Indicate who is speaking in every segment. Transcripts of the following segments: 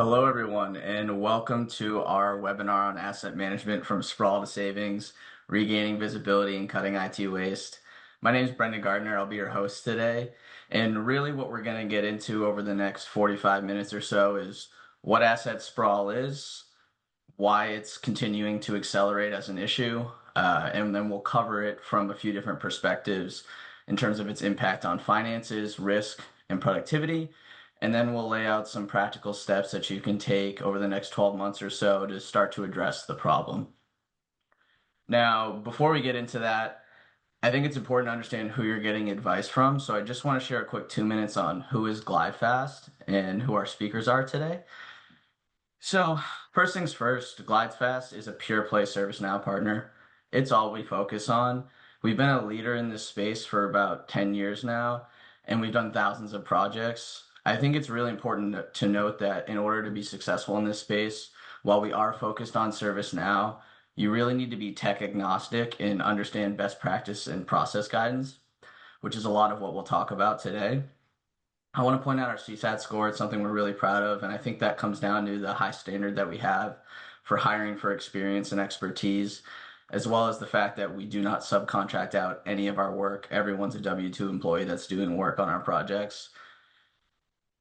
Speaker 1: Hello, everyone, and welcome to our webinar on asset management from sprawl to savings, regaining visibility and cutting IT waste. My name is Brendan Gardner. I'll be your host today. And really what we're going to get into over the next 45 minutes or so is what asset sprawl is, why it's continuing to accelerate as an issue, and then we'll cover it from a few different perspectives in terms of its impact on finances, risk, and productivity. And then we'll lay out some practical steps that you can take over the next 12 months or so to start to address the problem. Now, before we get into that, I think it's important to understand who you're getting advice from. So I just want to share a quick 2 minutes on who is GlideFast and who our speakers are today. So first things first, GlideFast is a pure play ServiceNow partner. It's all we focus on. We've been a leader in this space for about 10 years now, and we've done thousands of projects. I think it's really important to note that in order to be successful in this space, while we are focused on ServiceNow, you really need to be tech agnostic and understand best practice and process guidance, which is a lot of what we'll talk about today. I want to point out our CSAT score. It's something we're really proud of, and I think that comes down to the high standard that we have for hiring for experience and expertise, as well as the fact that we do not subcontract out any of our work. Everyone's a W-2 employee that's doing work on our projects.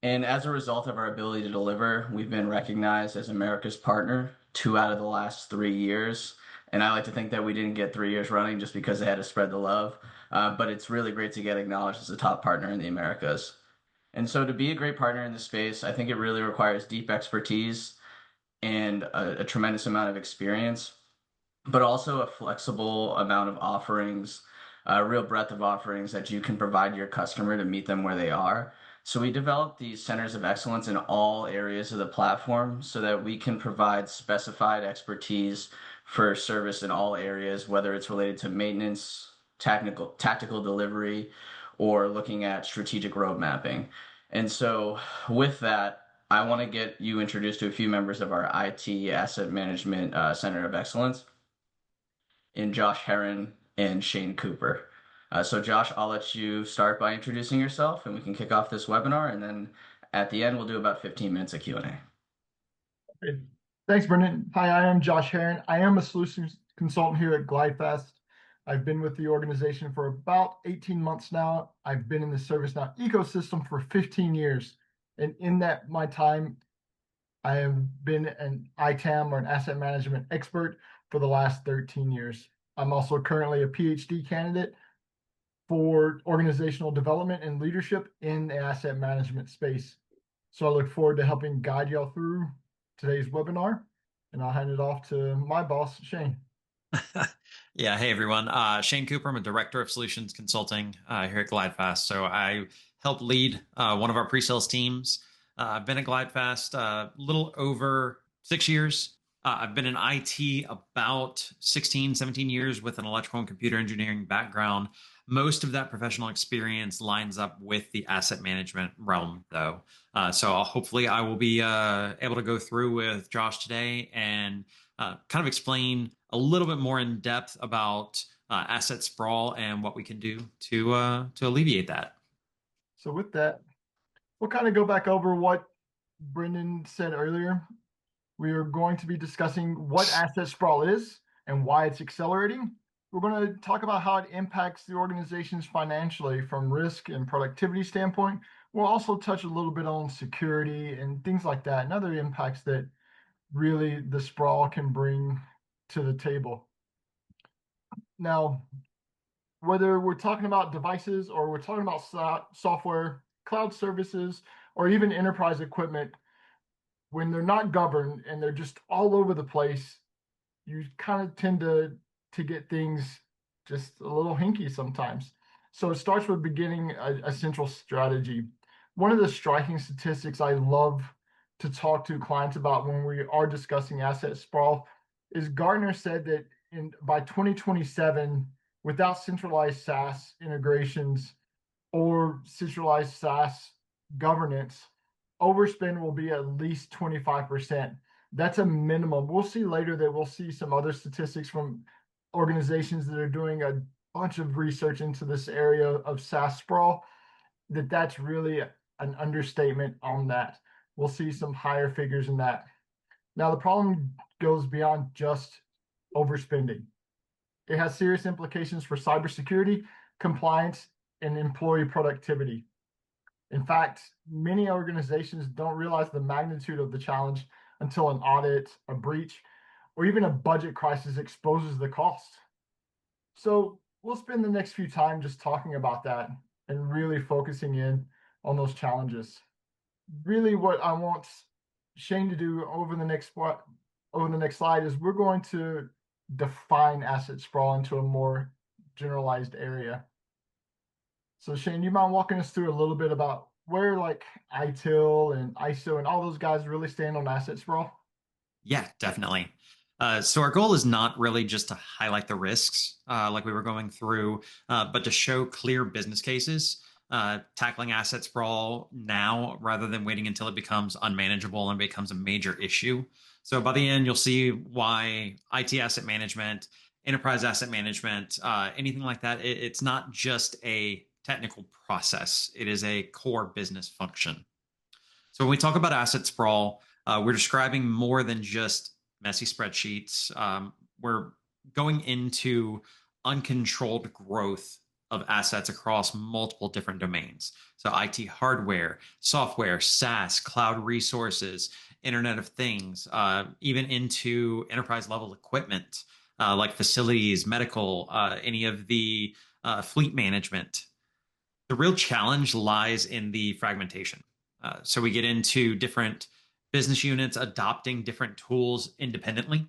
Speaker 1: And as a result of our ability to deliver, we've been recognized as America's partner 2 out of the last 3 years. And I like to think that we didn't get 3 years running just because they had to spread the love. But it's really great to get acknowledged as a top partner in the Americas. And so to be a great partner in this space, I think it really requires deep expertise and a tremendous amount of experience, but also a flexible amount of offerings, a real breadth of offerings that you can provide your customer to meet them where they are. So we developed these centers of excellence in all areas of the platform so that we can provide specified expertise for service in all areas, whether it's related to maintenance, tactical delivery, or looking at strategic road mapping. And so with that, I want to get you introduced to a few members of our IT Asset Management Center of Excellence in Josh Herron and Shane Cooper. So Josh, I'll let you start by introducing yourself and we can kick off this webinar. And then at the end, we'll do about 15 minutes of Q&A.
Speaker 2: Great. Thanks, Brendan. Hi, I am Josh Herron. I am a solutions consultant here at GlideFast. I've been with the organization for about 18 months now. I've been in the ServiceNow ecosystem for 15 years. And in that my time, I have been an ITAM or an asset management expert for the last 13 years. I'm also currently a PhD candidate for organizational development and leadership in the asset management space. So I look forward to helping guide y'all through today's webinar, and I'll hand it off to my boss, Shane.
Speaker 3: Yeah, hey everyone. Shane Cooper, I'm a director of solutions consulting here at GlideFast. So I help lead one of our pre-sales teams. I've been at GlideFast a little over 6 years. I've been in IT about 16, 17 years with an electrical and computer engineering background. Most of that professional experience lines up with the asset management realm, though. So hopefully I will be able to go through with Josh today and kind of explain a little bit more in depth about asset sprawl and what we can do to alleviate that.
Speaker 2: So with that, we'll kind of go back over what Brendan said earlier. We are going to be discussing what asset sprawl is and why it's accelerating. We're going to talk about how it impacts the organizations financially from risk and productivity standpoint. We'll also touch a little bit on security and things like that and other impacts that really the sprawl can bring to the table. Now, whether we're talking about devices or we're talking about software, cloud services, or even enterprise equipment, when they're not governed and they're just all over the place, you kind of tend to get things just a little hinky sometimes. So it starts with beginning a central strategy. One of the striking statistics I love to talk to clients about when we are discussing asset sprawl is Gartner said that by 2027, without centralized SaaS integrations or centralized SaaS governance, overspend will be at least 25%. That's a minimum. We'll see later that we'll see some other statistics from organizations that are doing a bunch of research into this area of SaaS sprawl, that's really an understatement on that. we'll see some higher figures in that. Now, the problem goes beyond just overspending. It has serious implications for cybersecurity, compliance, and employee productivity. In fact, many organizations don't realize the magnitude of the challenge until an audit, a breach, or even a budget crisis exposes the cost. So we'll spend the next few time just talking about that and really focusing in on those challenges. Really what I want Shane to do over the next slide is we're going to define asset sprawl into a more generalized area. So Shane, you mind walking us through a little bit about where like ITIL and ISO and all those guys really stand on asset sprawl?
Speaker 3: Yeah, definitely. So our goal is not really just to highlight the risks like we were going through, but to show clear business cases, tackling asset sprawl now rather than waiting until it becomes unmanageable and becomes a major issue. So by the end, you'll see why IT asset management, enterprise asset management, anything like that, it's not just a technical process. It is a core business function. So when we talk about asset sprawl, we're describing more than just messy spreadsheets. We're going into uncontrolled growth of assets across multiple different domains. So IT hardware, software, SaaS, cloud resources, Internet of Things, even into enterprise level equipment like facilities, medical, any of the fleet management. The real challenge lies in the fragmentation. So we get into different business units adopting different tools independently.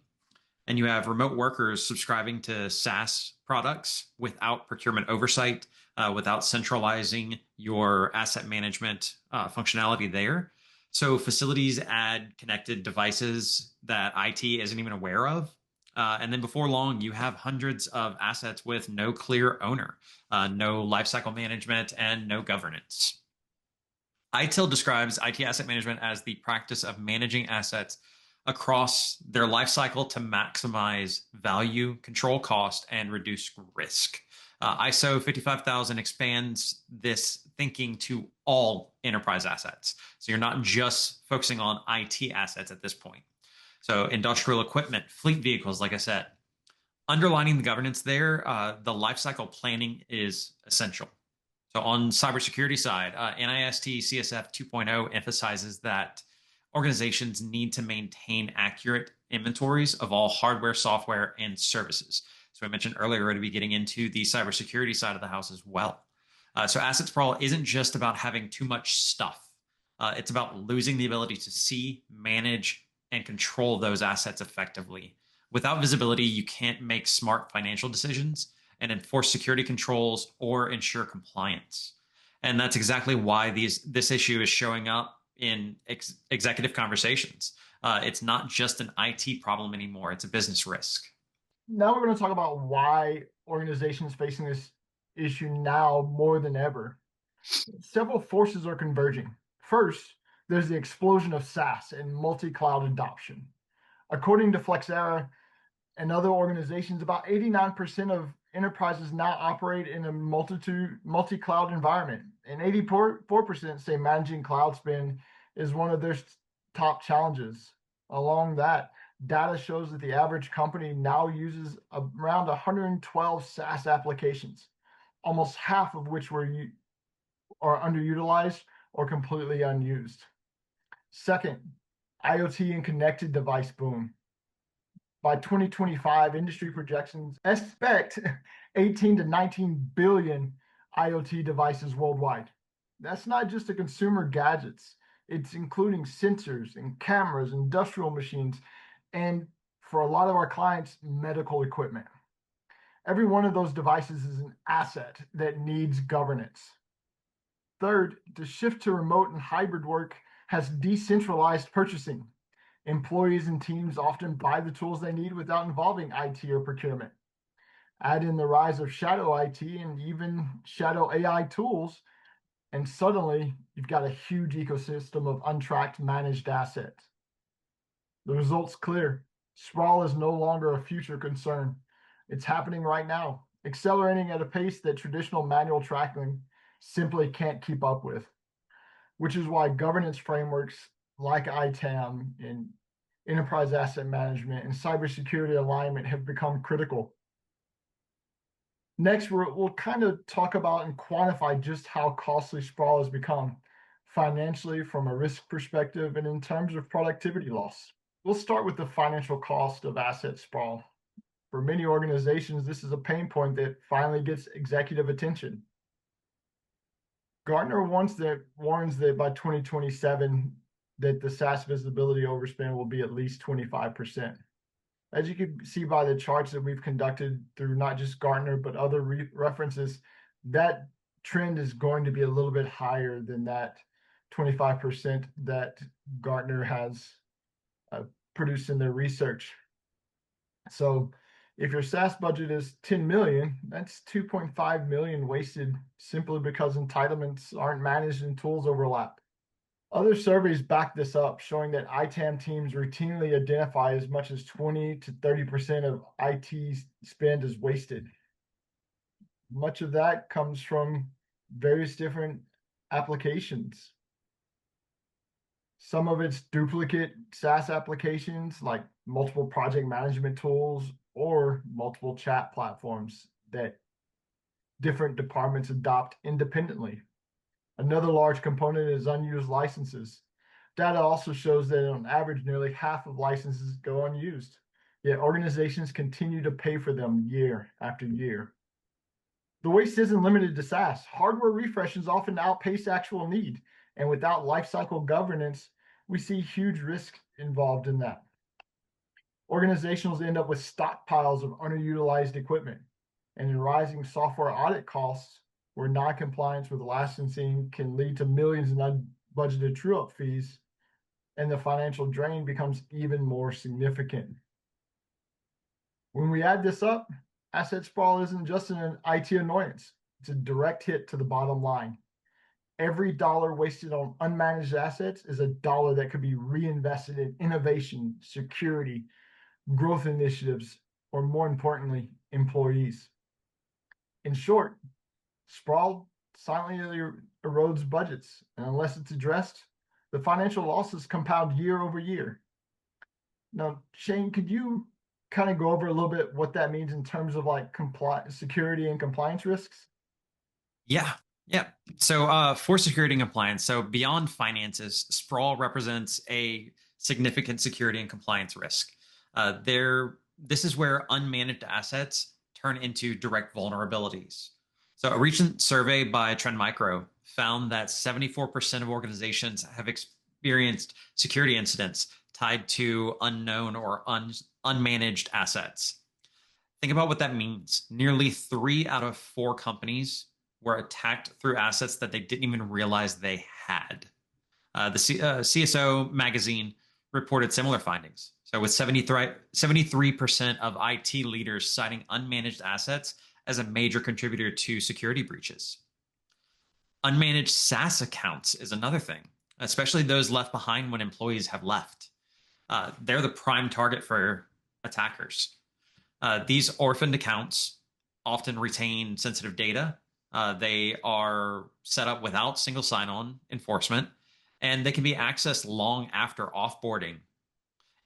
Speaker 3: And you have remote workers subscribing to SaaS products without procurement oversight, without centralizing your asset management functionality there. So facilities add connected devices that IT isn't even aware of. And then before long, you have hundreds of assets with no clear owner, no lifecycle management, and no governance. ITIL describes IT asset management as the practice of managing assets across their lifecycle to maximize value, control cost, and reduce risk. ISO 55000 expands this thinking to all enterprise assets. So you're not just focusing on IT assets at this point. So industrial equipment, fleet vehicles, like I said. Underlining the governance there, the lifecycle planning is essential. So on cybersecurity side, NIST CSF 2.0 emphasizes that organizations need to maintain accurate inventories of all hardware, software, and services. So I mentioned earlier, we're going to be getting into the cybersecurity side of the house as well. So asset sprawl isn't just about having too much stuff. It's about losing the ability to see, manage, and control those assets effectively. Without visibility, you can't make smart financial decisions and enforce security controls or ensure compliance. And that's exactly why this issue is showing up in executive conversations. It's not just an IT problem anymore, it's a business risk.
Speaker 2: Now we're going to talk about why organizations facing this issue now more than ever. Several forces are converging. First, there's the explosion of SaaS and multi-cloud adoption. According to Flexera and other organizations, about 89% of enterprises now operate in a multi-cloud environment, and 84% say managing cloud spend is one of their top challenges. Along that, data shows that the average company now uses around 112 SaaS applications, almost half of which are underutilized or completely unused. Second, IoT and connected device boom. By 2025, industry projections expect 18 to 19 billion IoT devices worldwide. That's not just the consumer gadgets. It's including sensors and cameras, industrial machines, and for a lot of our clients, medical equipment. Every one of those devices is an asset that needs governance. Third, the shift to remote and hybrid work has decentralized purchasing. Employees and teams often buy the tools they need without involving IT or procurement. Add in the rise of shadow IT and even shadow AI tools, and suddenly you've got a huge ecosystem of untracked managed assets. The result's clear. Sprawl is no longer a future concern. It's happening right now, accelerating at a pace that traditional manual tracking simply can't keep up with, which is why governance frameworks like ITAM and enterprise asset management and cybersecurity alignment have become critical. Next, we'll kind of talk about and quantify just how costly sprawl has become financially from a risk perspective and in terms of productivity loss. We'll start with the financial cost of asset sprawl. For many organizations, this is a pain point that finally gets executive attention. Gartner warns that by 2027, that the SaaS visibility overspend will be at least 25%. As you can see by the charts that we've conducted through not just Gartner, but other references, that trend is going to be a little bit higher than that 25% that Gartner has produced in their research. So if your SaaS budget is 10 million, that's 2.5 million wasted simply because entitlements aren't managed and tools overlap. Other surveys back this up, showing that ITAM teams routinely identify as much as 20 to 30% of IT spend as wasted. Much of that comes from various different applications. Some of it's duplicate SaaS applications like multiple project management tools or multiple chat platforms that different departments adopt independently. Another large component is unused licenses. Data also shows that on average, nearly half of licenses go unused, yet organizations continue to pay for them year after year. The waste isn't limited to SaaS. Hardware refreshes often outpace actual need, and without lifecycle governance, we see huge risk involved in that. Organizations end up with stockpiles of underutilized equipment, and in rising software audit costs, where non-compliance with licensing can lead to millions in unbudgeted true-up fees, and the financial drain becomes even more significant. When we add this up, asset sprawl isn't just an IT annoyance. It's a direct hit to the bottom line. Every dollar wasted on unmanaged assets is a dollar that could be reinvested in innovation, security, growth initiatives, or more importantly, employees. In short, sprawl silently erodes budgets, and unless it's addressed, the financial losses compound year over year. Now, Shane, could you kind of go over a little bit what that means in terms of like security and compliance risks?
Speaker 3: Yeah. So for security and compliance, so beyond finances, sprawl represents a significant security and compliance risk. This is where unmanaged assets turn into direct vulnerabilities. So a recent survey by Trend Micro found that 74% of organizations have experienced security incidents tied to unknown or unmanaged assets. Think about what that means. Nearly 3 out of 4 companies were attacked through assets that they didn't even realize they had. The CSO magazine reported similar findings. So with 73% of IT leaders citing unmanaged assets as a major contributor to security breaches. Unmanaged SaaS accounts is another thing, especially those left behind when employees have left. They're the prime target for attackers. These orphaned accounts often retain sensitive data. They are set up without single sign-on enforcement, and they can be accessed long after offboarding.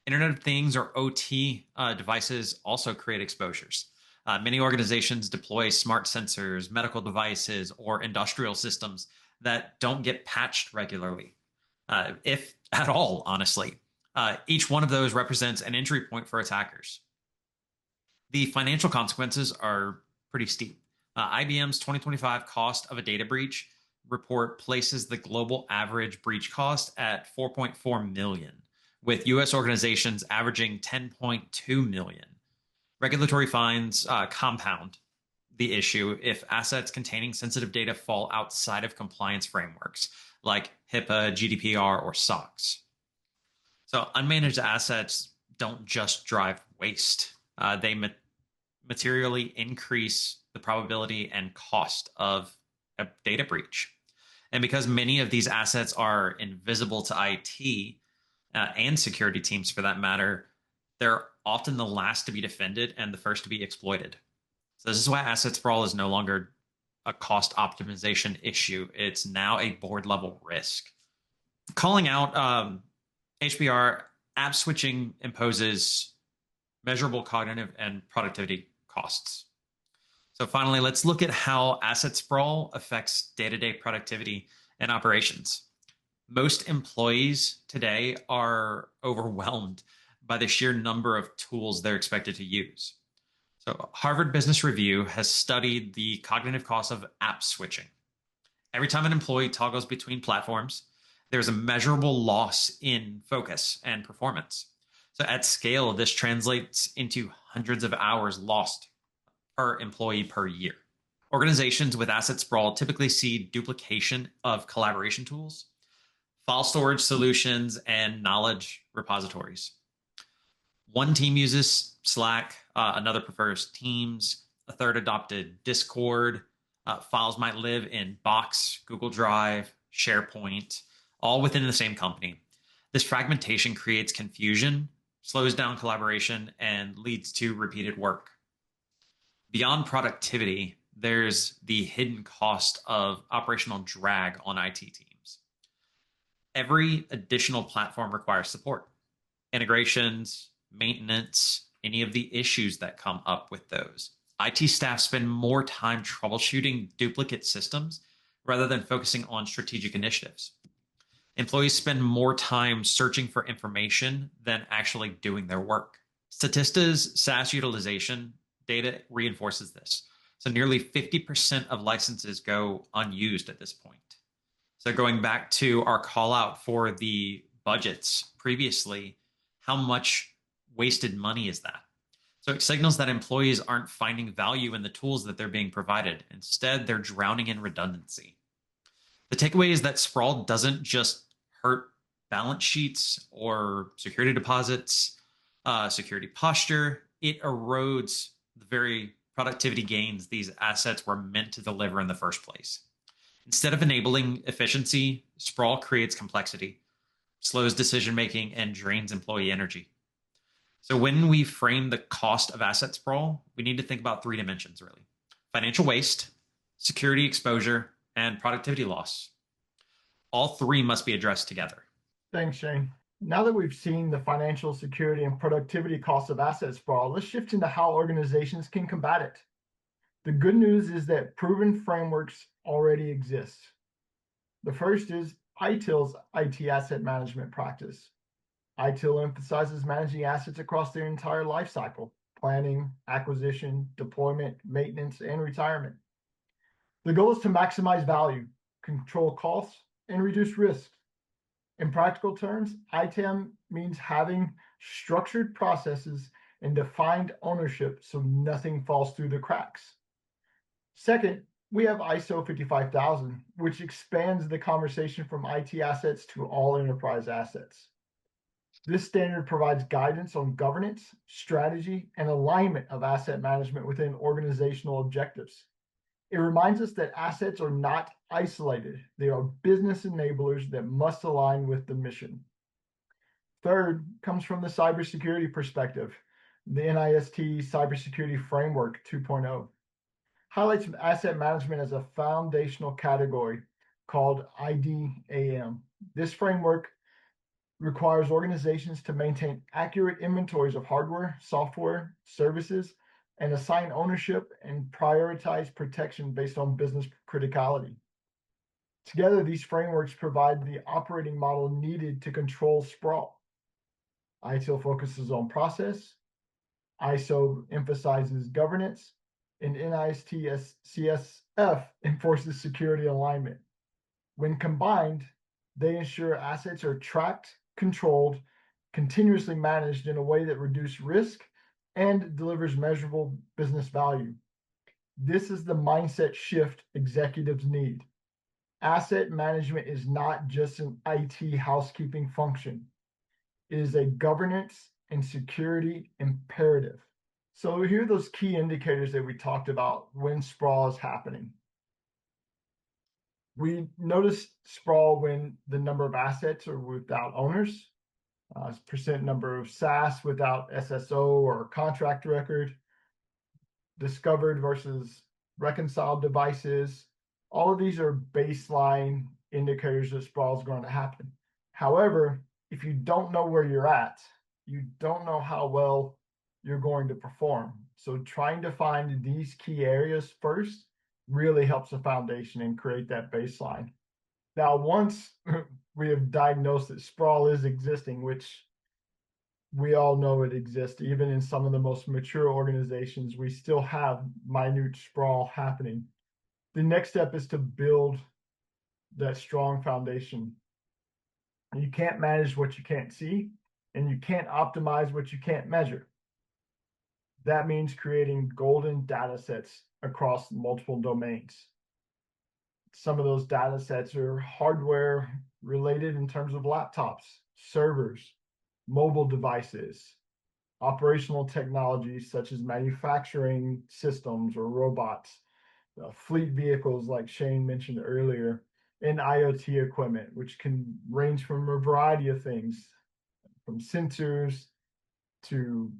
Speaker 3: Internet of Things or OT devices also create exposures. Many organizations deploy smart sensors, medical devices, or industrial systems that don't get patched regularly, if at all, honestly. Each one of those represents an entry point for attackers. The financial consequences are pretty steep. IBM's 2025 cost of a data breach report places the global average breach cost at 4.4 million, with US organizations averaging 10.2 million. Regulatory fines compound the issue if assets containing sensitive data fall outside of compliance frameworks like HIPAA, GDPR, or SOX. So unmanaged assets don't just drive waste. They materially increase the probability and cost of a data breach. And because many of these assets are invisible to IT and security teams for that matter, they're often the last to be defended and the first to be exploited. So this is why asset sprawl is no longer a cost optimization issue. It's now a board level risk. Calling out HBR, app switching imposes measurable cognitive and productivity costs. So finally, let's look at how asset sprawl affects day-to-day productivity and operations. Most employees today are overwhelmed by the sheer number of tools they're expected to use. So Harvard Business Review has studied the cognitive cost of app switching. Every time an employee toggles between platforms, there's a measurable loss in focus and performance. So at scale, this translates into hundreds of hours lost per employee per year. Organizations with asset sprawl typically see duplication of collaboration tools, file storage solutions, and knowledge repositories. One team uses Slack, another prefers Teams, a third adopted Discord. Files might live in Box, Google Drive, SharePoint, all within the same company. This fragmentation creates confusion, slows down collaboration, and leads to repeated work. Beyond productivity, there's the hidden cost of operational drag on IT teams. Every additional platform requires support, integrations, maintenance, any of the issues that come up with those. IT staff spend more time troubleshooting duplicate systems rather than focusing on strategic initiatives. Employees spend more time searching for information than actually doing their work. Statista's SaaS utilization data reinforces this. So nearly 50% of licenses go unused at this point. So going back to our call out for the budgets previously, how much wasted money is that? So it signals that employees aren't finding value in the tools that they're being provided. Instead, they're drowning in redundancy. The takeaway is that sprawl doesn't just hurt balance sheets or security deposits, security posture. It erodes the very productivity gains these assets were meant to deliver in the first place. Instead of enabling efficiency, sprawl creates complexity, slows decision-making, and drains employee energy. So when we frame the cost of asset sprawl, we need to think about three dimensions, really. Financial waste, security exposure, and productivity loss. All three must be addressed together.
Speaker 2: Thanks, Shane. Now that we've seen the financial, security, and productivity costs of asset sprawl, let's shift into how organizations can combat it. The good news is that proven frameworks already exist. The first is ITIL's IT asset management practice. ITIL emphasizes managing assets across their entire life cycle: planning, acquisition, deployment, maintenance, and retirement. The goal is to maximize value, control costs, and reduce risk. In practical terms, ITAM means having structured processes and defined ownership so nothing falls through the cracks. Second, we have ISO 55000, which expands the conversation from IT assets to all enterprise assets. This standard provides guidance on governance, strategy, and alignment of asset management within organizational objectives. It reminds us that assets are not isolated. They are business enablers that must align with the mission. Third comes from the cybersecurity perspective. The NIST Cybersecurity Framework 2.0 highlights asset management as a foundational category called IDAM. This framework requires organizations to maintain accurate inventories of hardware, software, services, and assign ownership and prioritize protection based on business criticality. Together, these frameworks provide the operating model needed to control sprawl. ITIL focuses on process, ISO emphasizes governance, and NIST CSF enforces security alignment. When combined, they ensure assets are tracked, controlled, continuously managed in a way that reduces risk and delivers measurable business value. This is the mindset shift executives need. Asset management is not just an IT housekeeping function. It is a governance and security imperative. So here are those key indicators that we talked about when sprawl is happening. We notice sprawl when the number of assets are without owners, percent number of SaaS without SSO or contract record, discovered versus reconciled devices. All of these are baseline indicators that sprawl is going to happen. However, if you don't know where you're at, you don't know how well you're going to perform. So trying to find these key areas first really helps the foundation and create that baseline. Now, once we have diagnosed that sprawl is existing, which we all know it exists, even in some of the most mature organizations, we still have minute sprawl happening. The next step is to build that strong foundation. You can't manage what you can't see, and you can't optimize what you can't measure. That means creating golden data sets across multiple domains. Some of those data sets are hardware related in terms of laptops, servers, mobile devices, operational technologies such as manufacturing systems or robots, fleet vehicles like Shane mentioned earlier, and IoT equipment, which can range from a variety of things, from sensors to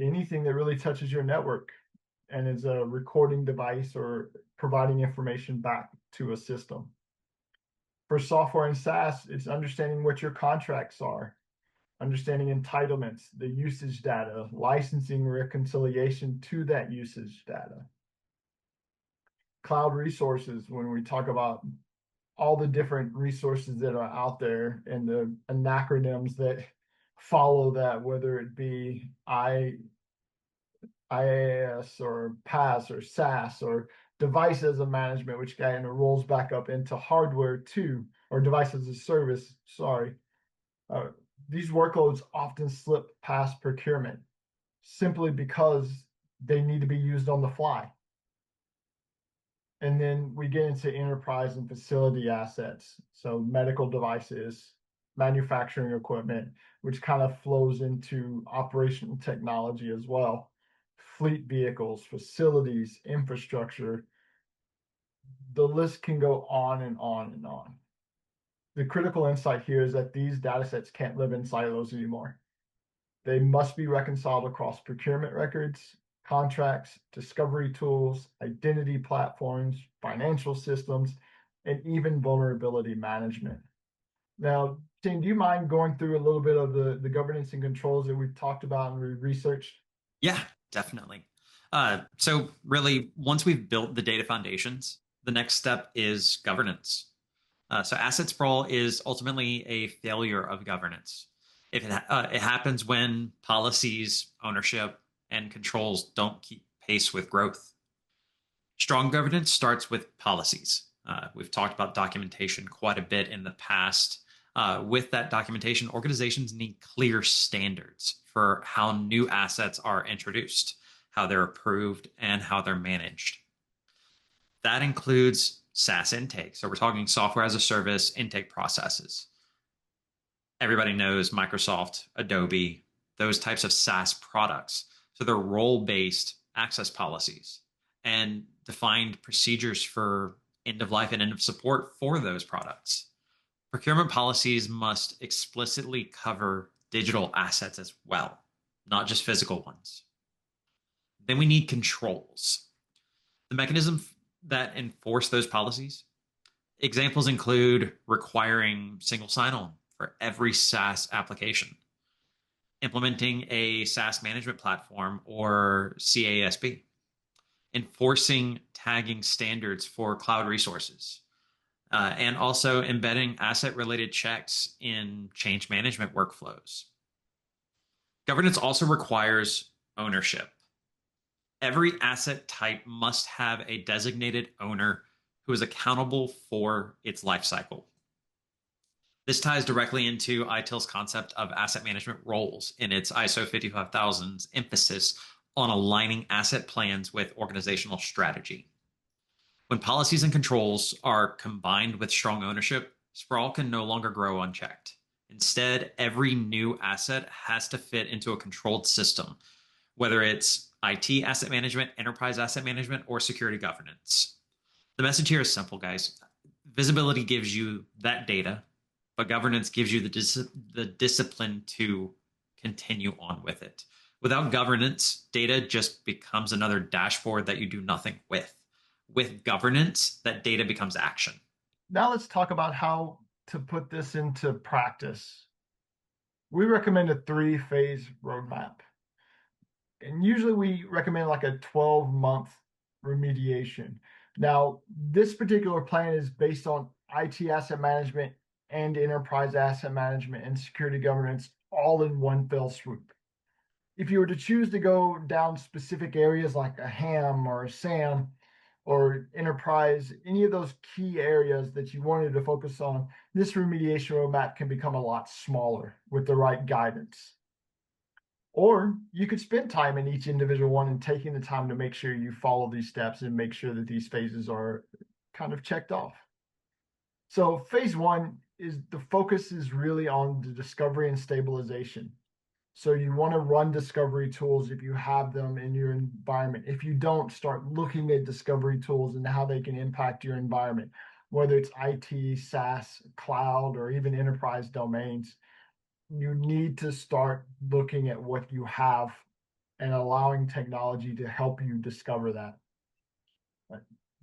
Speaker 2: anything that really touches your network and is a recording device or providing information back to a system. For software and SaaS, it's understanding what your contracts are, understanding entitlements, the usage data, licensing reconciliation to that usage data. Cloud resources, when we talk about all the different resources that are out there and the acronyms that follow that, whether it be IaaS or PaaS or SaaS or device as a management, which kind of rolls back up into hardware too, or device as a service, sorry. These workloads often slip past procurement simply because they need to be used on the fly. And then we get into enterprise and facility assets. So medical devices, manufacturing equipment, which kind of flows into operational technology as well. Fleet vehicles, facilities, infrastructure. The list can go on and on and on. The critical insight here is that these data sets can't live in silos anymore. They must be reconciled across procurement records, contracts, discovery tools, identity platforms, financial systems, and even vulnerability management. Now, Shane, do you mind going through a little bit of the governance and controls that we've talked about and we researched?
Speaker 3: Yeah, definitely. So really, once we've built the data foundations, the next step is governance. So asset sprawl is ultimately a failure of governance. If it happens when policies, ownership, and controls don't keep pace with growth. Strong governance starts with policies. We've talked about documentation quite a bit in the past. With that documentation, organizations need clear standards for how new assets are introduced, how they're approved, and how they're managed. That includes SaaS intake. So we're talking software as a service intake processes. Everybody knows Microsoft, Adobe, those types of SaaS products. So they're role-based access policies and defined procedures for end of life and end of support for those products. Procurement policies must explicitly cover digital assets as well, not just physical ones. Then we need controls. The mechanism that enforce those policies. Examples include requiring single sign-on for every SaaS application, implementing a SaaS management platform or CASB, enforcing tagging standards for cloud resources, and also embedding asset-related checks in change management workflows. Governance also requires ownership. Every asset type must have a designated owner who is accountable for its lifecycle. This ties directly into ITIL's concept of asset management roles in its ISO 55000's emphasis on aligning asset plans with organizational strategy. When policies and controls are combined with strong ownership, sprawl can no longer grow unchecked. Instead, every new asset has to fit into a controlled system, whether it's IT asset management, enterprise asset management, or security governance. The message here is simple, guys. Visibility gives you that data, but governance gives you the discipline to continue on with it. Without governance, data just becomes another dashboard that you do nothing with. With governance, that data becomes action.
Speaker 2: Now let's talk about how to put this into practice. we recommend a 3-phase roadmap. And usually we recommend like a 12-month remediation. Now, this particular plan is based on IT asset management and enterprise asset management and security governance all in one fell swoop. If you were to choose to go down specific areas like a HAM or a SAM or enterprise, any of those key areas that you wanted to focus on, this remediation roadmap can become a lot smaller with the right guidance. Or you could spend time in each individual one and taking the time to make sure you follow these steps and make sure that these phases are kind of checked off. So phase one is the focus is really on the discovery and stabilization. So you want to run discovery tools if you have them in your environment. If you don't, start looking at discovery tools and how they can impact your environment, whether it's IT, SaaS, cloud, or even enterprise domains. You need to start looking at what you have and allowing technology to help you discover that.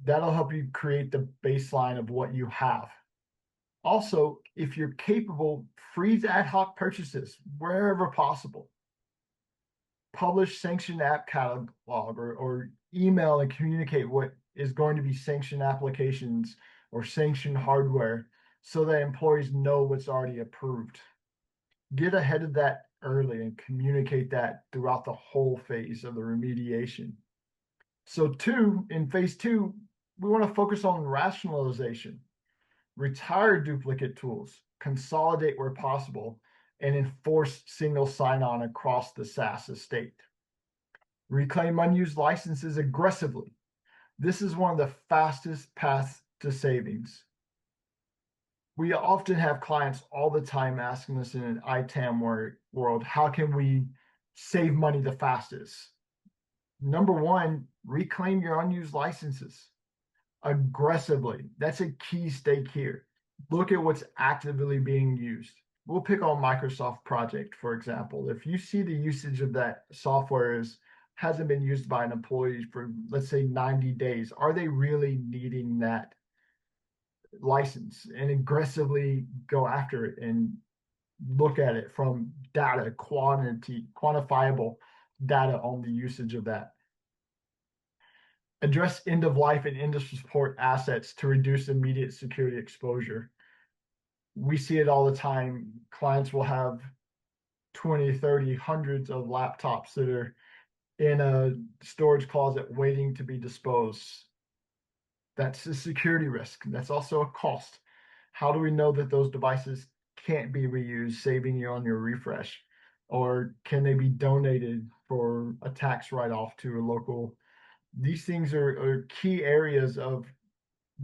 Speaker 2: That'll help you create the baseline of what you have. Also, if you're capable, freeze ad hoc purchases wherever possible. Publish sanctioned app catalog or email and communicate what is going to be sanctioned applications or sanctioned hardware so that employees know what's already approved. Get ahead of that early and communicate that throughout the whole phase of the remediation. So in phase two, we want to focus on rationalization, retire duplicate tools, consolidate where possible, and enforce single sign-on across the SaaS estate. Reclaim unused licenses aggressively. This is one of the fastest paths to savings. We often have clients all the time asking us in an ITAM world, how can we save money the fastest? Number one, reclaim your unused licenses aggressively. That's a key stake here. Look at what's actively being used. We'll pick on Microsoft Project, for example. If you see the usage of that software hasn't been used by an employee for, let's say, 90 days, are they really needing that license? And aggressively go after it and look at it from data, quantifiable data on the usage of that. Address end of life and end of support assets to reduce immediate security exposure. We see it all the time. Clients will have 20, 30, hundreds of laptops that are in a storage closet waiting to be disposed. That's a security risk. That's also a cost. How do we know that those devices can't be reused, saving you on your refresh? Or can they be donated for a tax write-off to a local? These things are key areas of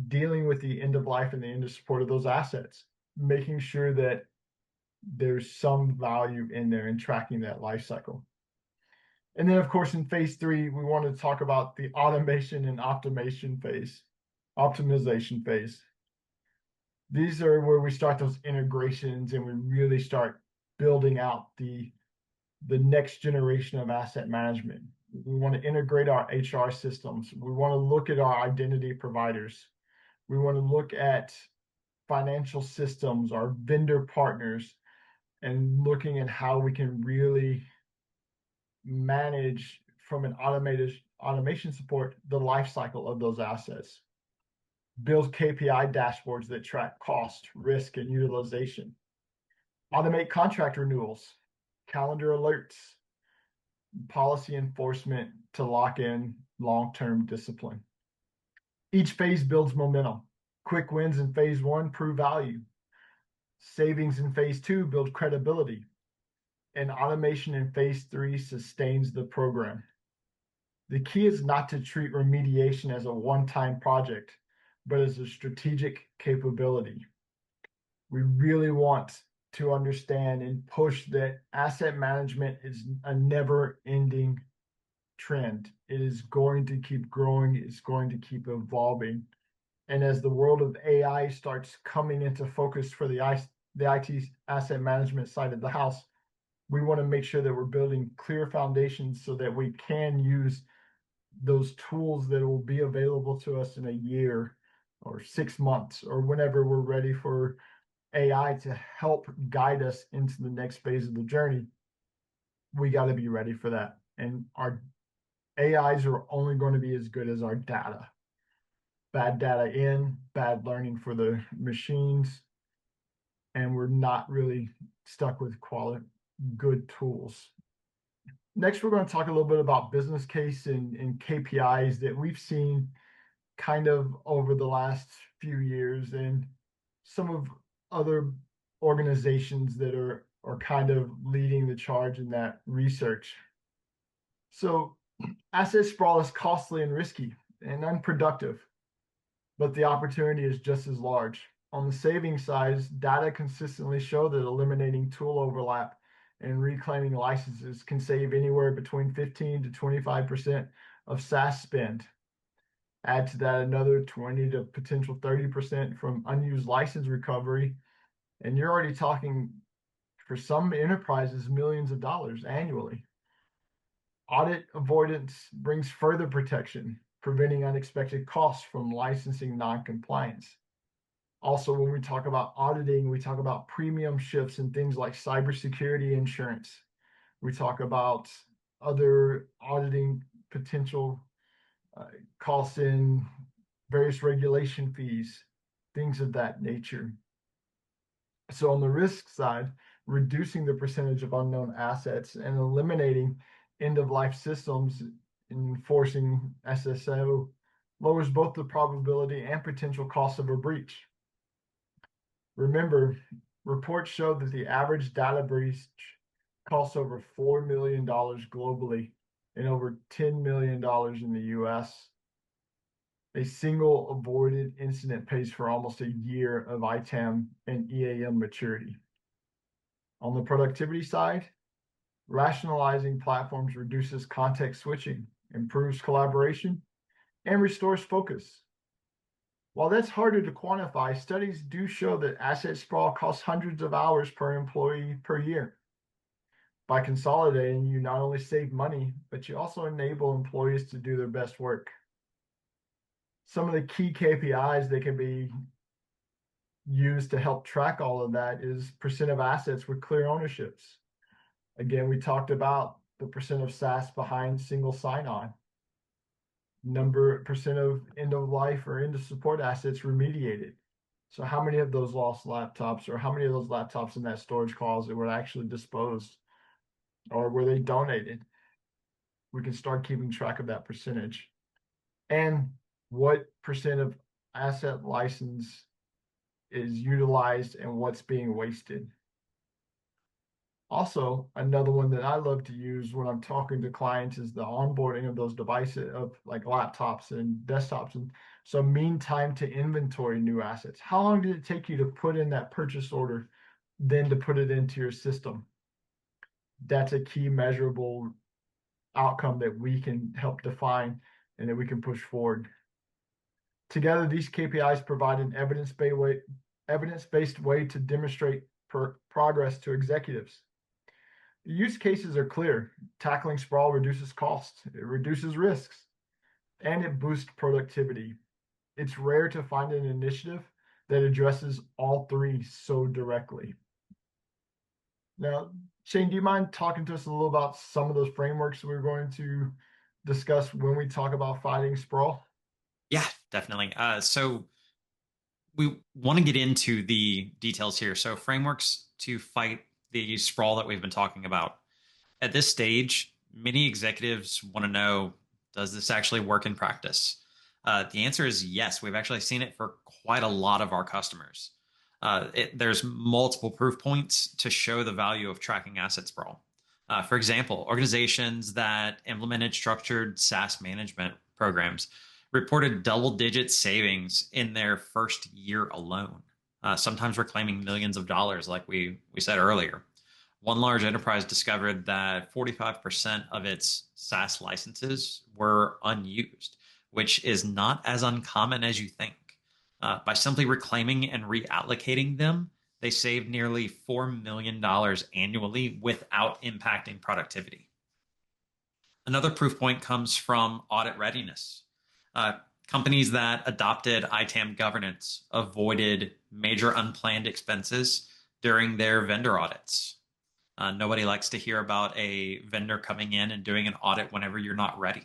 Speaker 2: dealing with the end of life and the end of support of those assets, making sure that there's some value in there and tracking that life cycle. And then, of course, in phase three, we want to talk about the automation and optimization phase. These are where we start those integrations and we really start building out the next generation of asset management. We want to integrate our HR systems. We want to look at our identity providers. We want to look at financial systems, our vendor partners, and looking at how we can really manage from an automation support the life cycle of those assets. Build KPI dashboards that track cost, risk, and utilization. Automate contract renewals, calendar alerts, policy enforcement to lock in long-term discipline. Each phase builds momentum. Quick wins in phase one prove value. Savings in phase two build credibility. And automation in phase three sustains the program. The key is not to treat remediation as a one-time project, but as a strategic capability. We really want to understand and push that asset management is a never-ending trend. It is going to keep growing. It's going to keep evolving. And as the world of AI starts coming into focus for the IT asset management side of the house, we want to make sure that we're building clear foundations so that we can use those tools that will be available to us in a year or 6 months or whenever we're ready for AI to help guide us into the next phase of the journey, we got to be ready for that. And our AIs are only going to be as good as our data. Bad data in, bad learning for the machines, and we're not really stuck with good tools. Next, we're going to talk a little bit about business case and KPIs that we've seen kind of over the last few years, and some of other organizations that are kind of leading the charge in that research. So asset sprawl is costly and risky and unproductive, but the opportunity is just as large. On the savings side, data consistently show that eliminating tool overlap and reclaiming licenses can save anywhere between 15 to 25% of SaaS spend. Add to that another 20 to potential 30% from unused license recovery, and you're already talking, for some enterprises, millions of dollars annually. Audit avoidance brings further protection, preventing unexpected costs from licensing non-compliance. Also, when we talk about auditing, we talk about premium shifts and things like cybersecurity insurance. We talk about other auditing potential costs in various regulation fees, things of that nature. So on the risk side, reducing the percentage of unknown assets and eliminating end-of-life systems and enforcing SSO lowers both the probability and potential cost of a breach. Remember, reports show that the average data breach costs over $4 million globally and over $10 million in the US. A single avoided incident pays for almost a year of ITAM and EAM maturity. On the productivity side, rationalizing platforms reduces context switching, improves collaboration, and restores focus. While that's harder to quantify, studies do show that asset sprawl costs hundreds of hours per employee per year. By consolidating, you not only save money, but you also enable employees to do their best work. Some of the key KPIs that can be used to help track all of that is percent of assets with clear ownerships. Again, we talked about the percent of SaaS behind single sign-on. Percent of end of life or end of support assets remediated. So how many of those lost laptops, or how many of those laptops in that storage closet were actually disposed, or were they donated? We can start keeping track of that percentage. And what percent of asset license is utilized and what's being wasted. Also, another one that I love to use when I'm talking to clients is the onboarding of those devices, of like laptops and desktops. And so mean time to inventory new assets. How long did it take you to put in that purchase order, then to put it into your system? That's a key measurable outcome that we can help define and that we can push forward. Together, these KPIs provide an evidence-based way to demonstrate progress to executives. The use cases are clear. Tackling sprawl reduces costs, it reduces risks, and it boosts productivity. It's rare to find an initiative that addresses all three so directly. Now, Shane, do you mind talking to us a little about some of those frameworks we're going to discuss when we talk about fighting sprawl?
Speaker 3: Yeah, definitely. So we want to get into the details here. So frameworks to fight the sprawl that we've been talking about. At this stage, many executives want to know, does this actually work in practice? The answer is yes. We've actually seen it for quite a lot of our customers. There's multiple proof points to show the value of tracking asset sprawl. For example, organizations that implemented structured SaaS management programs reported double-digit savings in their first year alone. Sometimes we're claiming millions of dollars, like we said earlier. One large enterprise discovered that 45% of its SaaS licenses were unused, which is not as uncommon as you think. By simply reclaiming and reallocating them, they saved nearly $4 million annually without impacting productivity. Another proof point comes from audit readiness. Companies that adopted ITAM governance avoided major unplanned expenses during their vendor audits. Nobody likes to hear about a vendor coming in and doing an audit whenever you're not ready.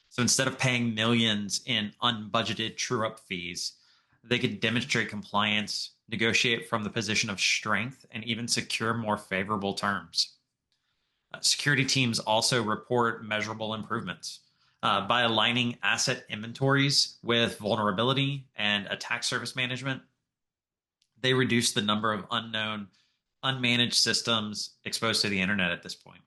Speaker 3: So instead of paying millions in unbudgeted true-up fees, they could demonstrate compliance, negotiate from the position of strength, and even secure more favorable terms. Security teams also report measurable improvements. By aligning asset inventories with vulnerability and attack surface management, they reduce the number of unknown, unmanaged systems exposed to the internet at this point.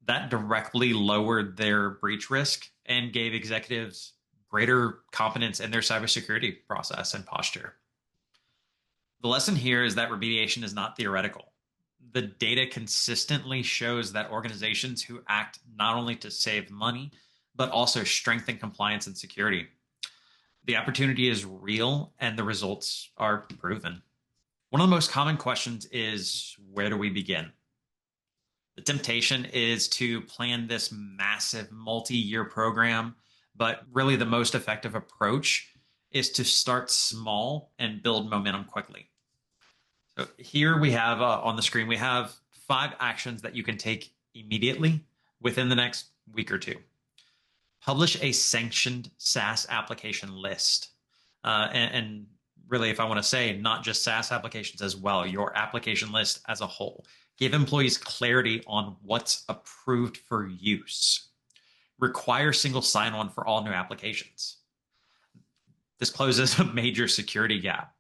Speaker 3: That directly lowered their breach risk and gave executives greater confidence in their cybersecurity process and posture. The lesson here is that remediation is not theoretical. The data consistently shows that organizations who act not only to save money, but also strengthen compliance and security. The opportunity is real and the results are proven. One of the most common questions is, where do we begin? The temptation is to plan this massive multi-year program, but really the most effective approach is to start small and build momentum quickly. So here we have on the screen, we have 5 actions that you can take immediately within the next week or 2. Publish a sanctioned SaaS application list. And really, if I want to say, not just SaaS applications as well, your application list as a whole. Give employees clarity on what's approved for use. Require single sign-on for all new applications. This closes a major security gap.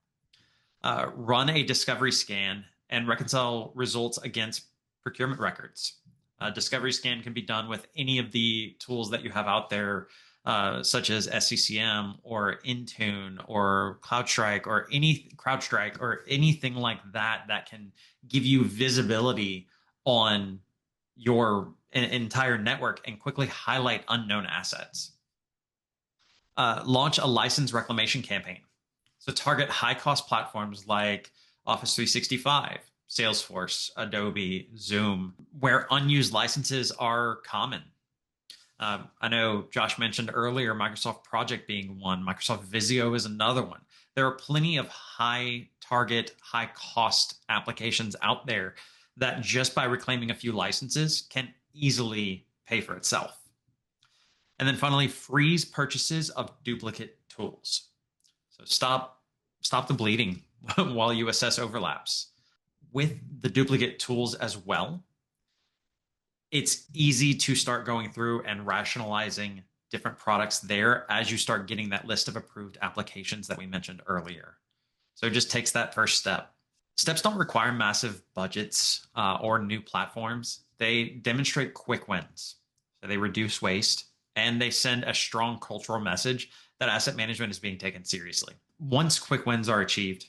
Speaker 3: Run a discovery scan and reconcile results against procurement records. Discovery scan can be done with any of the tools that you have out there, such as SCCM or Intune or CrowdStrike or anything like that that can give you visibility on your entire network and quickly highlight unknown assets. Launch a license reclamation campaign. So target high-cost platforms like Office 365, Salesforce, Adobe, Zoom, where unused licenses are common. I know Josh mentioned earlier Microsoft Project being one. Microsoft Visio is another one. There are plenty of high-target, high-cost applications out there that just by reclaiming a few licenses can easily pay for itself. And then finally, freeze purchases of duplicate tools. So stop the bleeding while you assess overlaps. With the duplicate tools as well, it's easy to start going through and rationalizing different products there as you start getting that list of approved applications that we mentioned earlier. So it just takes that first step. Steps don't require massive budgets or new platforms. They demonstrate quick wins. So they reduce waste and they send a strong cultural message that asset management is being taken seriously. Once quick wins are achieved,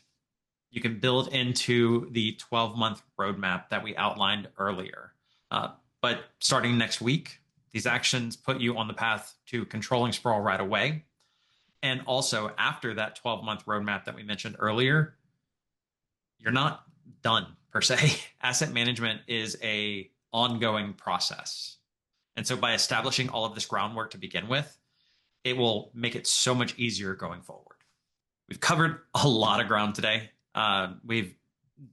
Speaker 3: you can build into the 12-month roadmap that we outlined earlier. But starting next week, these actions put you on the path to controlling sprawl right away. And also after that 12-month roadmap that we mentioned earlier, you're not done per se. Asset management is an ongoing process. And so by establishing all of this groundwork to begin with, it will make it so much easier going forward. We've covered a lot of ground today. We've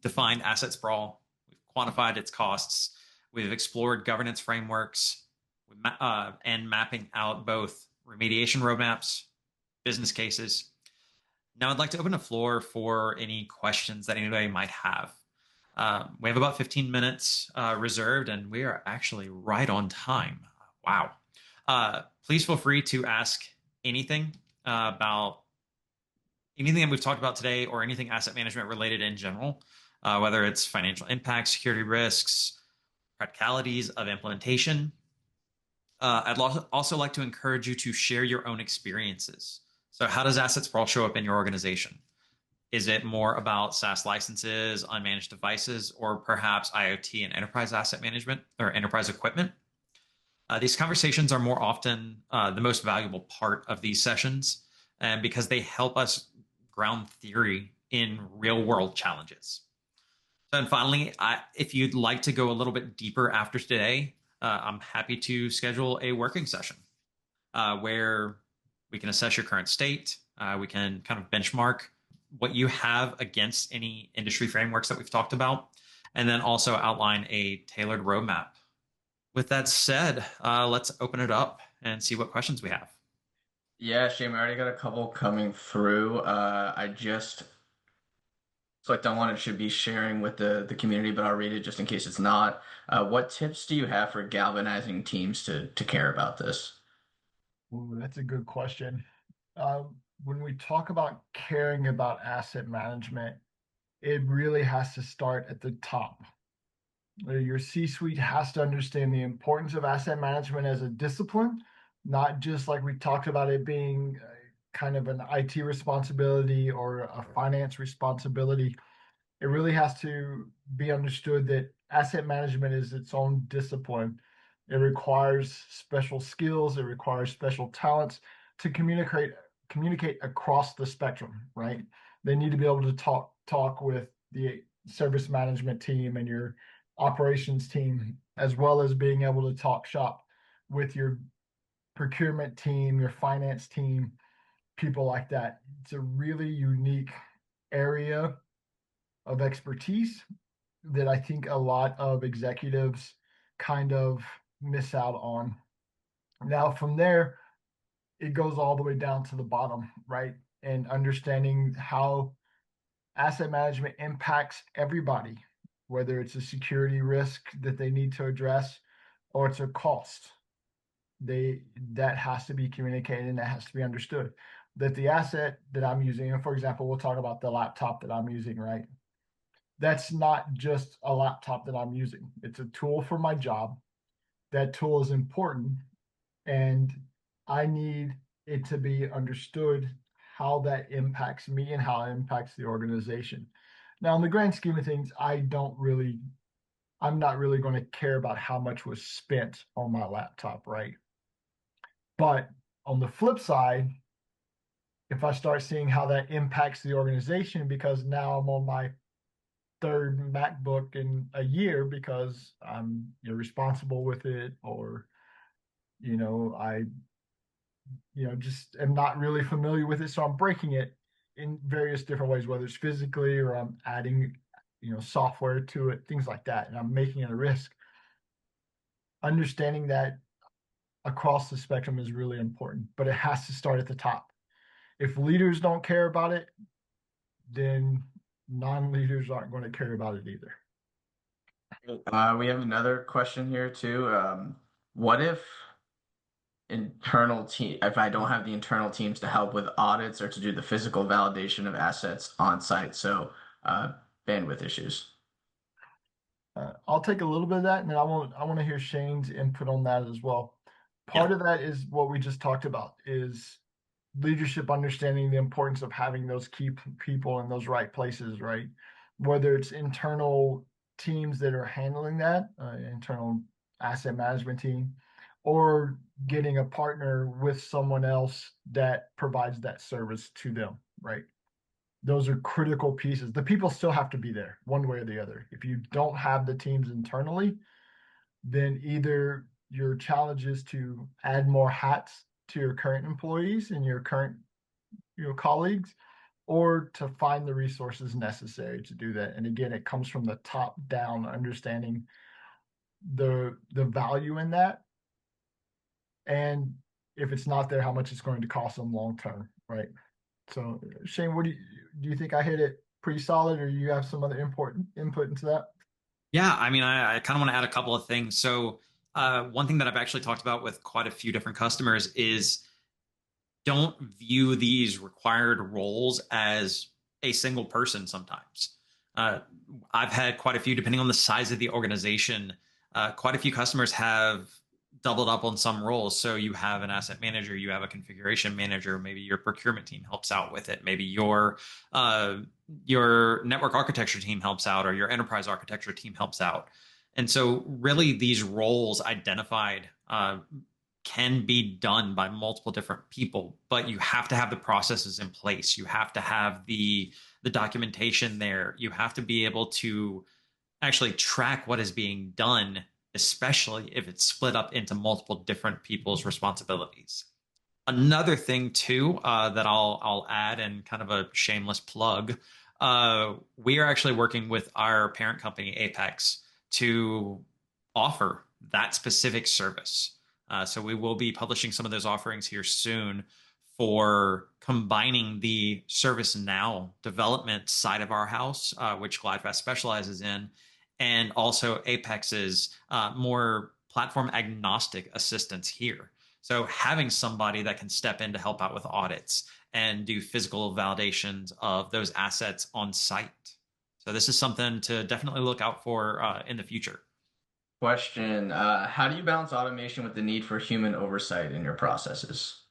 Speaker 3: defined asset sprawl. We've quantified its costs. We've explored governance frameworks and mapping out both remediation roadmaps, business cases. Now I'd like to open the floor for any questions that anybody might have. We have about 15 minutes reserved, and we are actually right on time. Wow. Please feel free to ask anything about anything that we've talked about today or anything asset management related in general, whether it's financial impact, security risks, practicalities of implementation. I'd also like to encourage you to share your own experiences. So how does asset sprawl show up in your organization? Is it more about SaaS licenses, unmanaged devices, or perhaps IoT and enterprise asset management or enterprise equipment? These conversations are more often the most valuable part of these sessions, and because they help us ground theory in real world challenges. And finally, if you'd like to go a little bit deeper after today, I'm happy to schedule a working session where we can assess your current state. We can kind of benchmark what you have against any industry frameworks that we've talked about, and then also outline a tailored roadmap. With that said, let's open it up and see what questions we have.
Speaker 1: Yeah, Shane, we already got a couple coming through. I just select on one it should be sharing with the community, but I'll read it just in case it's not. What tips do you have for galvanizing teams to care about this?
Speaker 2: Ooh, that's a good question. When we talk about caring about asset management, it really has to start at the top. Your C-suite has to understand the importance of asset management as a discipline, not just like we talked about it being kind of an IT responsibility or a finance responsibility. It really has to be understood that asset management is its own discipline. It requires special skills, it requires special talents to communicate across the spectrum, right? They need to be able to talk with the service management team and your operations team, as well as being able to talk shop with your procurement team, your finance team, people like that. It's a really unique area of expertise that I think a lot of executives kind of miss out on. Now, from there, it goes all the way down to the bottom, right? And understanding how asset management impacts everybody, whether it's a security risk that they need to address or it's a cost. That has to be communicated and that has to be understood. That the asset that I'm using, and for example, we'll talk about the laptop that I'm using, right? That's not just a laptop that I'm using. It's a tool for my job. That tool is important, and I need it to be understood how that impacts me and how it impacts the organization. Now, in the grand scheme of things, I'm not really going to care about how much was spent on my laptop, right? But on the flip side, if I start seeing how that impacts the organization, because now I'm on my third MacBook in a year because I'm irresponsible with it, or I just am not really familiar with it, so I'm breaking it in various different ways, whether it's physically or I'm adding software to it, things like that, and I'm making it a risk. Understanding that across the spectrum is really important, but it has to start at the top. If leaders don't care about it, then non-leaders aren't going to care about it either.
Speaker 1: We have another question here too. What if I don't have the internal teams to help with audits or to do the physical validation of assets on site? So, bandwidth issues.
Speaker 2: I'll take a little bit of that, and then I want to hear Shane's input on that as well. Part
Speaker 3: Yeah.
Speaker 2: of that is what we just talked about, is leadership understanding the importance of having those key people in those right places, right? Whether it's internal teams that are handling that, internal asset management team, or getting a partner with someone else that provides that service to them, right? Those are critical pieces. The people still have to be there one way or the other. If you don't have the teams internally, then either your challenge is to add more hats to your current employees and your current colleagues, or to find the resources necessary to do that. And again, it comes from the top down, understanding the value in that, and if it's not there, how much it's going to cost them long term, right? So, Shane, what do you think I hit it pretty solid, or you have some other important input into that?
Speaker 3: Yeah, I mean, I kind of want to add a couple of things. So, one thing that I've actually talked about with quite a few different customers is don't view these required roles as a single person sometimes. Uh, I've had quite a few, depending on the size of the organization, quite a few customers have doubled up on some roles. So you have an asset manager, you have a configuration manager, maybe your procurement team helps out with it, maybe your network architecture team helps out, or your enterprise architecture team helps out. And so really these roles identified can be done by multiple different people, but you have to have the processes in place. You have to have the documentation there. You have to be able to actually track what is being done, especially if it's split up into multiple different people's responsibilities. Another thing too that I'll add, and kind of a shameless plug, we are actually working with our parent company Apex to offer that specific service. So we will be publishing some of those offerings here soon for combining the ServiceNow development side of our house, which GlideFast specializes in, and also Apex's more platform agnostic assistance here. So having somebody that can step in to help out with audits and do physical validations of those assets on site. So this is something to definitely look out for in the future.
Speaker 1: Question, how do you balance automation with the need for human oversight in your processes?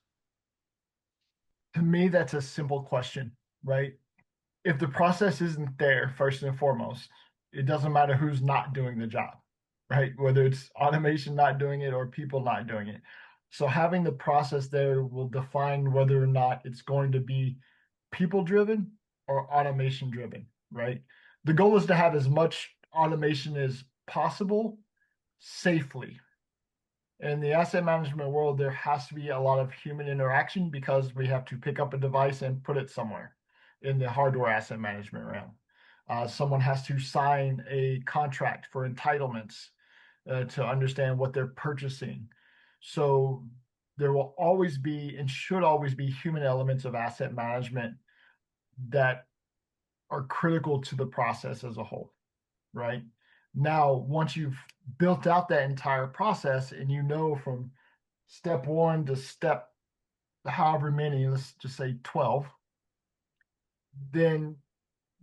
Speaker 2: To me, that's a simple question, right? If the process isn't there, first and foremost, it doesn't matter who's not doing the job, right? Whether it's automation not doing it or people not doing it. So having the process there will define whether or not it's going to be people driven or automation driven, right? The goal is to have as much automation as possible safely. In the asset management world, there has to be a lot of human interaction because we have to pick up a device and put it somewhere in the hardware asset management realm. Someone has to sign a contract for entitlements to understand what they're purchasing. So there will always be and should always be human elements of asset management that are critical to the process as a whole, right? Now, once you've built out that entire process and you know from step one to step however many, let's just say 12, then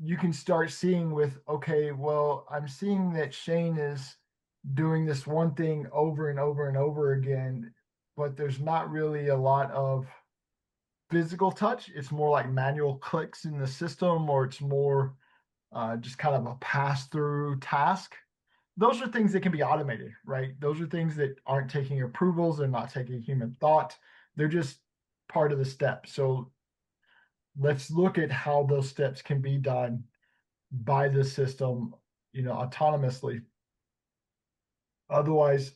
Speaker 2: you can start seeing with, okay, well, I'm seeing that Shane is doing this one thing over and over and over again, but there's not really a lot of physical touch. It's more like manual clicks in the system, or it's more just kind of a pass through task. Those are things that can be automated, right? Those are things that aren't taking approvals. They're not taking human thought. They're just part of the step. So let's look at how those steps can be done by the system, autonomously. Otherwise,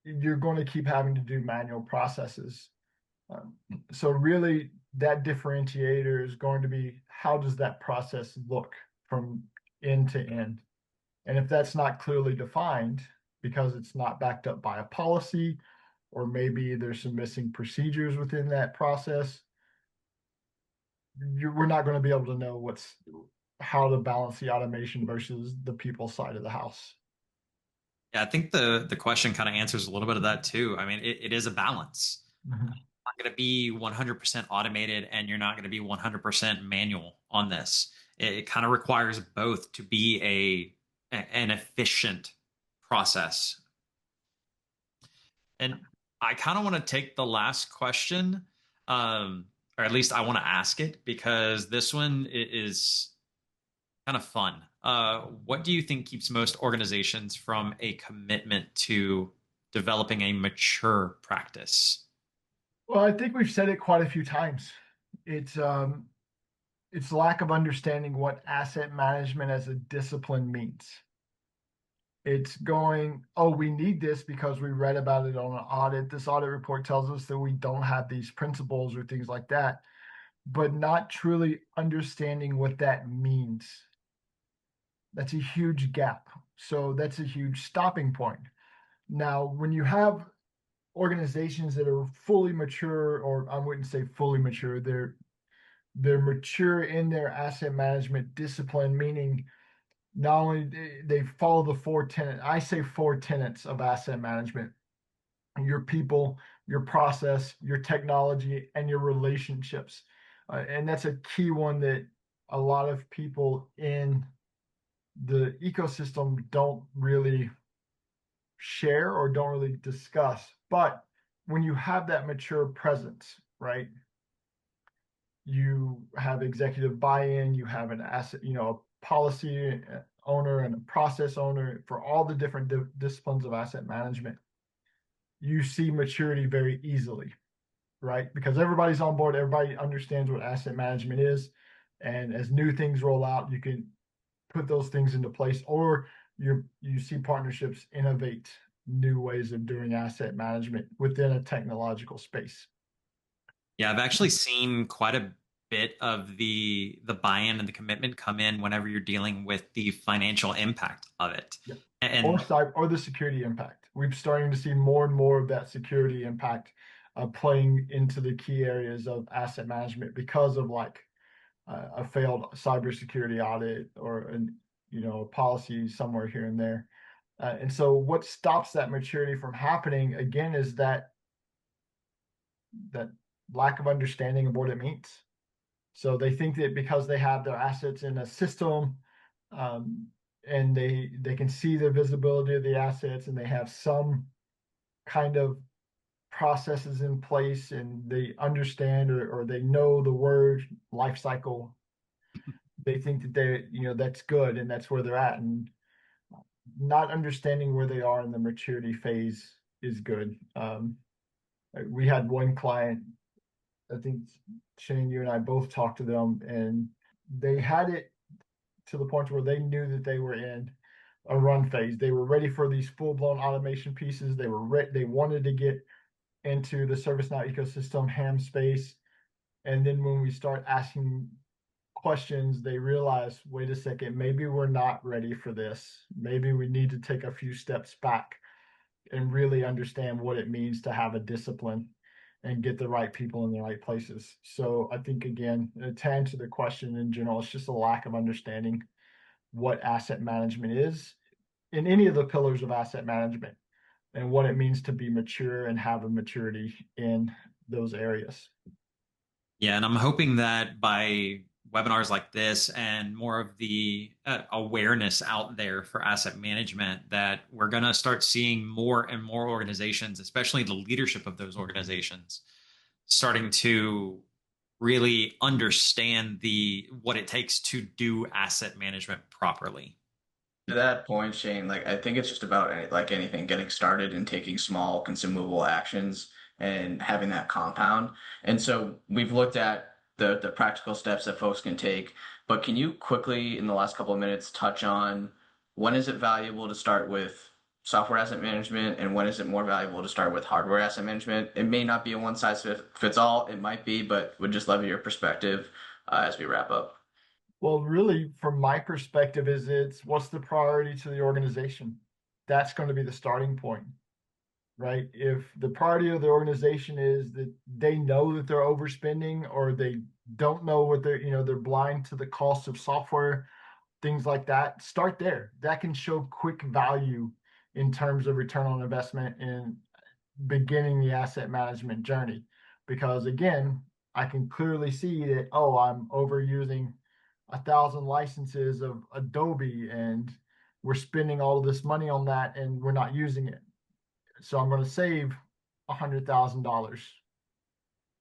Speaker 2: you're going to keep having to do manual processes. So really, that differentiator is going to be, how does that process look from end to end? And if that's not clearly defined because it's not backed up by a policy, or maybe there's some missing procedures within that process, we're not going to be able to know how to balance the automation versus the people side of the house.
Speaker 3: Yeah, I think the question kind of answers a little bit of that too. I mean, it is a balance.
Speaker 2: Mm-hmm.
Speaker 3: Not going to be 100% automated, and you're not going to be 100% manual on this. It kind of requires both to be an efficient process. And I kind of want to take the last question, or at least I want to ask it, because this one is kind of fun. What do you think keeps most organizations from a commitment to developing a mature practice?
Speaker 2: Well, I think we've said it quite a few times. It's lack of understanding what asset management as a discipline means. It's going, oh, we need this because we read about it on an audit. This audit report tells us that we don't have these principles or things like that, but not truly understanding what that means. That's a huge gap. So that's a huge stopping point. Now, when you have organizations that are fully mature, or I wouldn't say fully mature, they're mature in their asset management discipline, meaning not only they follow the four tenets, I say four tenets of asset management: your people, your process, your technology, and your relationships. And that's a key one that a lot of people in the ecosystem don't really share or don't really discuss. But when you have that mature presence, right, you have executive buy-in, you have an asset, a policy owner and a process owner for all the different disciplines of asset management, you see maturity very easily, right? Because everybody's on board, everybody understands what asset management is. And as new things roll out, you can put those things into place, or you see partnerships innovate new ways of doing asset management within a technological space.
Speaker 3: Yeah, I've actually seen quite a bit of the buy-in and the commitment come in whenever you're dealing with the financial impact of it.
Speaker 2: Yeah. Or
Speaker 3: And
Speaker 2: cyber or the security impact. We're starting to see more and more of that security impact playing into the key areas of asset management because of like a failed cybersecurity audit or a policy somewhere here and there. And so what stops that maturity from happening again is that lack of understanding of what it means. So they think that because they have their assets in a system, um, and they can see the visibility of the assets, and they have some kind of processes in place, and they understand or they know the word life cycle. They think that that's good and that's where they're at, and not understanding where they are in the maturity phase is good. We had one client, I think Shane, you and I both talked to them, and they had it to the point where they knew that they were in a run phase. They were ready for these full blown automation pieces. They wanted to get into the ServiceNow ecosystem ham space. And then when we start asking questions, they realize, wait a second, maybe we're not ready for this. Maybe we need to take a few steps back and really understand what it means to have a discipline and get the right people in the right places. So I think again, to answer the question in general, it's just a lack of understanding what asset management is in any of the pillars of asset management and what it means to be mature and have a maturity in those areas.
Speaker 3: yeah, and I'm hoping that by webinars like this and more of the awareness out there for asset management, that we're going to start seeing more and more organizations, especially the leadership of those organizations, starting to really understand what it takes to do asset management properly.
Speaker 1: To that point, Shane, like I think it's just about like anything, getting started and taking small consumable actions and having that compound. And so we've looked at the practical steps that folks can take, but can you quickly in the last couple of minutes touch on when is it valuable to start with software asset management and when is it more valuable to start with hardware asset management? It may not be a one size fits all, it might be, but would just love your perspective as we wrap up.
Speaker 2: Well, really, from my perspective, is it's what's the priority to the organization? That's going to be the starting point, right? If the priority of the organization is that they know that they're overspending or they don't know what they're blind to the cost of software, things like that, start there. That can show quick value in terms of return on investment in beginning the asset management journey. Because again, I can clearly see that, oh, I'm overusing 1,000 licenses of Adobe and we're spending all of this money on that and we're not using it. So I'm going to save $100,000.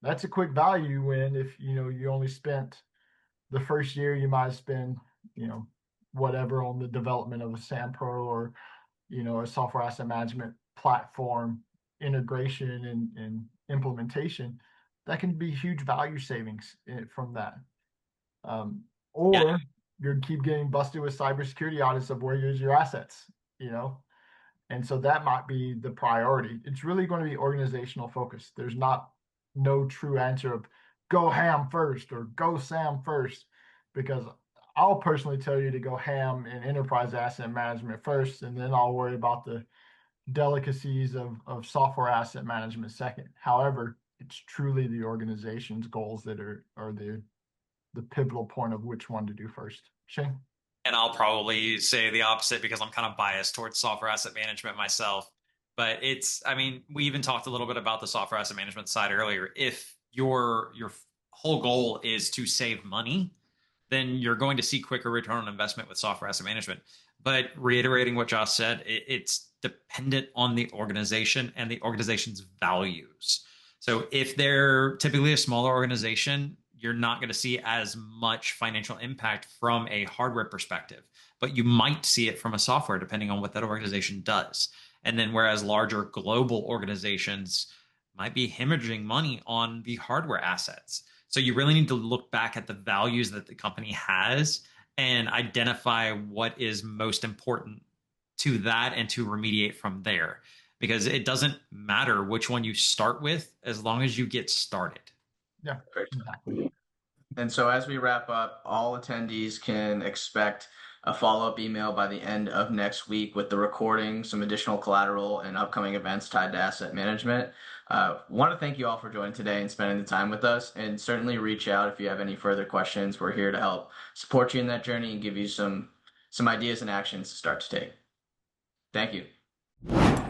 Speaker 2: That's a quick value when if you only spent the first year, you might spend whatever on the development of a SAM Pro or a software asset management platform integration and implementation. That can be huge value savings from that.
Speaker 3: Yeah,
Speaker 2: Or you keep getting busted with cybersecurity audits of where use your assets, and so that might be the priority. It's really going to be organizational focus. There's no true answer of go ham first or go SAM first, because I'll personally tell you to go ham in enterprise asset management first, and then I'll worry about the delicacies of software asset management second. However, it's truly the organization's goals that are the pivotal point of which one to do first. Shane?
Speaker 3: and I'll probably say the opposite because I'm kind of biased towards software asset management myself. But I mean, we even talked a little bit about the software asset management side earlier. If your whole goal is to save money, then you're going to see quicker return on investment with software asset management. But reiterating what Josh said, it's dependent on the organization and the organization's values. So if they're typically a smaller organization, you're not going to see as much financial impact from a hardware perspective, but you might see it from a software depending on what that organization does. And then whereas larger global organizations might be hemorrhaging money on the hardware assets. So you really need to look back at the values that the company has and identify what is most important to that and to remediate from there, because it doesn't matter which one you start with as long as you get started.
Speaker 2: Yeah,
Speaker 1: Great.
Speaker 2: exactly.
Speaker 1: And so as we wrap up, all attendees can expect a follow-up email by the end of next week with the recording, some additional collateral, and upcoming events tied to asset management. Want to thank you all for joining today and spending the time with us, and certainly reach out if you have any further questions. We're here to help support you in that journey and give you some ideas and actions to start to take. Thank you.